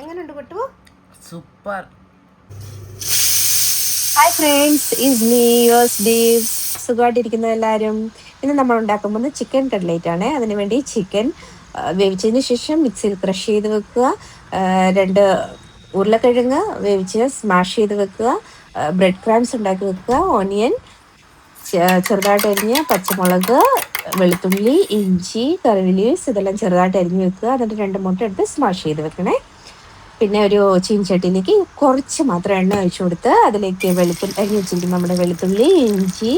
എങ്ങനെയുണ്ട് Kuttu? Super. Hi friends, is me yours Deev. സുഖമായിട്ടിരിക്കുന്ന എല്ലാവരും. ഇന്ന് നമ്മൾ ഉണ്ടാക്കാൻ പോകുന്നത് ചിക്കൻ കട്ട്ലേറ്റ് ആണ്. അതിനുവേണ്ടി ചിക്കൻ വേവിച്ചതിന് ശേഷം മിക്സിയിൽ ക്രഷ് ചെയ്ത് വെക്കുക. 2 ഉരുളക്കിഴങ്ങ് വേവിച്ച് സ്മാഷ് ചെയ്ത് വെക്കുക. ബ്രെഡ് ക്രാംസ് ഉണ്ടാക്കി വെക്കുക. ഓണിയൻ ചെറുതായിട്ട് അരിഞ്ഞ്, പച്ചമുളക്, വെളുത്തുള്ളി, ഇഞ്ചി, കറിവേപ്പില ഇതെല്ലാം ചെറുതായിട്ട് അരിഞ്ഞ് വെക്കുക. എന്നിട്ട് 2 മുട്ട എടുത്ത് സ്മാഷ് ചെയ്ത് വെക്കണേ. പിന്നെ ഒരു ചീനച്ചട്ടിയിലേക്ക് കുറച്ച് മാത്രം എണ്ണ ഒഴിച്ചു കൊടുത്ത് അതിലേക്ക് അരിഞ്ഞ് വെച്ചിരിക്കും നമ്മുടെ വെളുത്തുള്ളി, ഇഞ്ചി,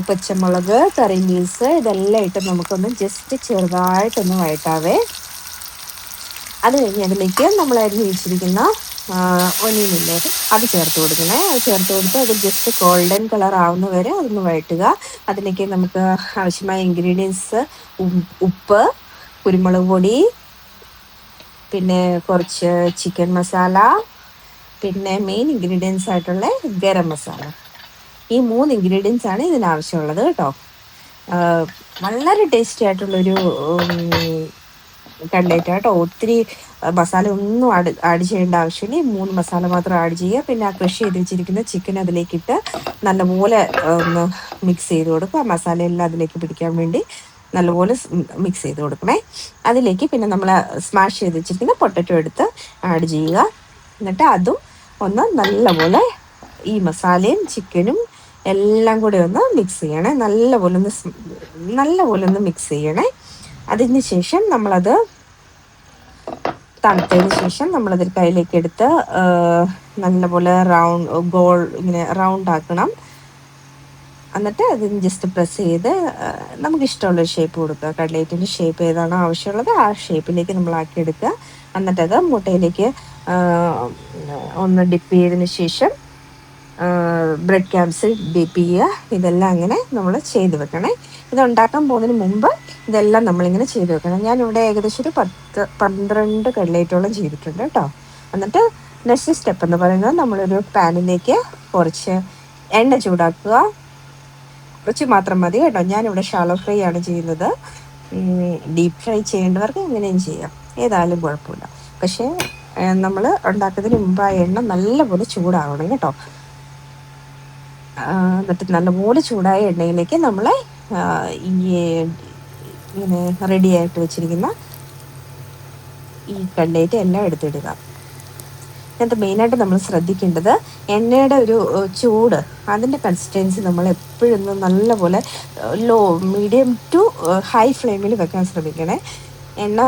പച്ചമുളക്, കറി ലീവ്സ് ഇതെല്ലാം ഇട്ട് നമുക്കൊന്ന് ജസ്റ്റ് ചെറുതായിട്ടൊന്ന് വഴറ്റാവേ. അത് കഴിഞ്ഞ് അതിലേക്ക് നമ്മൾ അരിഞ്ഞ് വെച്ചിരിക്കുന്ന ഒനിയനില്ലേ, അത് ചേർത്ത് കൊടുക്കണേ. അത് ചേർത്ത് കൊടുത്ത് അത് ജസ്റ്റ് ഗോൾഡൻ കളർ ആവുന്ന വരെ അതൊന്ന് വഴറ്റുക. അതിലേക്ക് നമുക്ക് ആവശ്യമായ ഇൻഗ്രീഡിയൻസ് ഉപ്പ്, കുരുമുളക് പൊടി, പിന്നെ കുറച്ച് ചിക്കൻ മസാല, പിന്നെ മെയിൻ ഇൻഗ്രീഡിയൻസ് ആയിട്ടുള്ള ഗരം മസാല. ഈ 3 ഇൻഗ്രീഡിയൻസ് ആണ് ഇതിനാവശ്യമുള്ളത് കേട്ടോ. വളരെ ടേസ്റ്റി ആയിട്ടുള്ളൊരു കട്ലേറ്റ് കേട്ടോ. ഒത്തിരി മസാല ഒന്നും ആഡ് ചെയ്യേണ്ട ആവശ്യമില്ല. 3 മസാല മാത്രം ആഡ് ചെയ്യുക. പിന്നെ ആ ക്രഷ് ചെയ്ത് വെച്ചിരിക്കുന്ന ചിക്കൻ അതിലേക്കിട്ട് നല്ലപോലെ ഒന്ന് മിക്സ് ചെയ്ത് കൊടുക്കുക. മസാല എല്ലാം അതിലേക്ക് പിടിക്കാൻ വേണ്ടി നല്ലപോലെ മിക്സ് ചെയ്ത് കൊടുക്കണേ. അതിലേക്ക് പിന്നെ നമ്മൾ സ്മാഷ് ചെയ്ത് വെച്ചിരിക്കുന്ന പൊട്ടറ്റോ എടുത്ത് ആഡ് ചെയ്യുക. എന്നിട്ട് അതും ഒന്ന് നല്ലപോലെ ഈ മസാലയും ചിക്കനും എല്ലാം കൂടി ഒന്ന് മിക്സ് ചെയ്യണേ. നല്ലപോലെ ഒന്ന് മിക്സ് ചെയ്യണേ. അതിന് ശേഷം നമ്മളത് തണുത്തതിന് ശേഷം നമ്മളതിൽ കയ്യിലേക്ക് എടുത്ത് നല്ലപോലെ ഇങ്ങനെ റൗണ്ട് ആക്കണം. എന്നിട്ട് അതിന് ജസ്റ്റ് പ്രസ് ചെയ്ത് നമുക്കിഷ്ടമുള്ള ഷേപ്പ് കൊടുക്കുക. കട്ലേറ്റിൻ്റെ ഷേപ്പ് ഏതാണോ ആവശ്യമുള്ളത് ആ ഷേപ്പിലേക്ക് നമ്മൾ ആക്കിയെടുക്കുക. എന്നിട്ടത് മുട്ടയിലേക്ക് ഒന്ന് ഡിപ്പ് ചെയ്തതിന് ശേഷം ബ്രെഡ് ക്രാംസ് ഡിപ്പ് ചെയ്യുക. ഇതെല്ലാം അങ്ങനെ നമ്മൾ ചെയ്ത് വെക്കണേ. ഇത് ഉണ്ടാക്കാൻ പോകുന്നതിന് മുമ്പ് ഇതെല്ലാം നമ്മളിങ്ങനെ ചെയ്ത് വെക്കണം. ഞാനിവിടെ ഏകദേശം ഒരു 12 കട്ലേറ്റോളം ചെയ്തിട്ടുണ്ട് കേട്ടോ. എന്നിട്ട് നെക്സ്റ്റ് സ്റ്റെപ്പ് എന്ന് പറയുന്നത് നമ്മളൊരു പാനിലേക്ക് കുറച്ച് എണ്ണ ചൂടാക്കുക. കുറച്ച് മാത്രം മതി കേട്ടോ. ഞാനിവിടെ ഷാലോ ഫ്രൈ ആണ് ചെയ്യുന്നത്. ഡീപ്പ് ഫ്രൈ ചെയ്യേണ്ടവർക്ക് എങ്ങനെയും ചെയ്യാം, ഏതായാലും കുഴപ്പമില്ല. പക്ഷേ നമ്മൾ ഉണ്ടാക്കുന്നതിന് മുമ്പ് ആ എണ്ണ നല്ലപോലെ ചൂടാവണം കേട്ടോ. എന്നിട്ട് നല്ലപോലെ ചൂടായ എണ്ണയിലേക്ക് നമ്മൾ ഇങ്ങനെ റെഡി ആയിട്ട് വെച്ചിരിക്കുന്ന ഈ കട്ലേറ്റ് എല്ലാം എടുത്തിടുക. എന്നിട്ട് മെയിനായിട്ട് നമ്മൾ ശ്രദ്ധിക്കേണ്ടത് എണ്ണയുടെ ഒരു ചൂട്, അതിൻ്റെ കൺസിസ്റ്റൻസി നമ്മൾ എപ്പോഴും നല്ലപോലെ മീഡിയം ടു ഹൈ ഫ്ലെയിമിൽ വെക്കാൻ ശ്രമിക്കണേ. എണ്ണ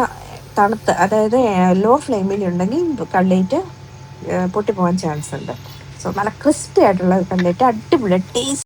തണുത്ത്, അതായത് ലോ ഫ്ലെയിമിലുണ്ടെങ്കിൽ കട്ലേറ്റ് പൊട്ടിപ്പോകാൻ ചാൻസ് ഉണ്ട്. സോ നല്ല ക്രിസ്പി ആയിട്ടുള്ള കട്ലേറ്റ്, അടിപൊളി ടേസ്റ്റ്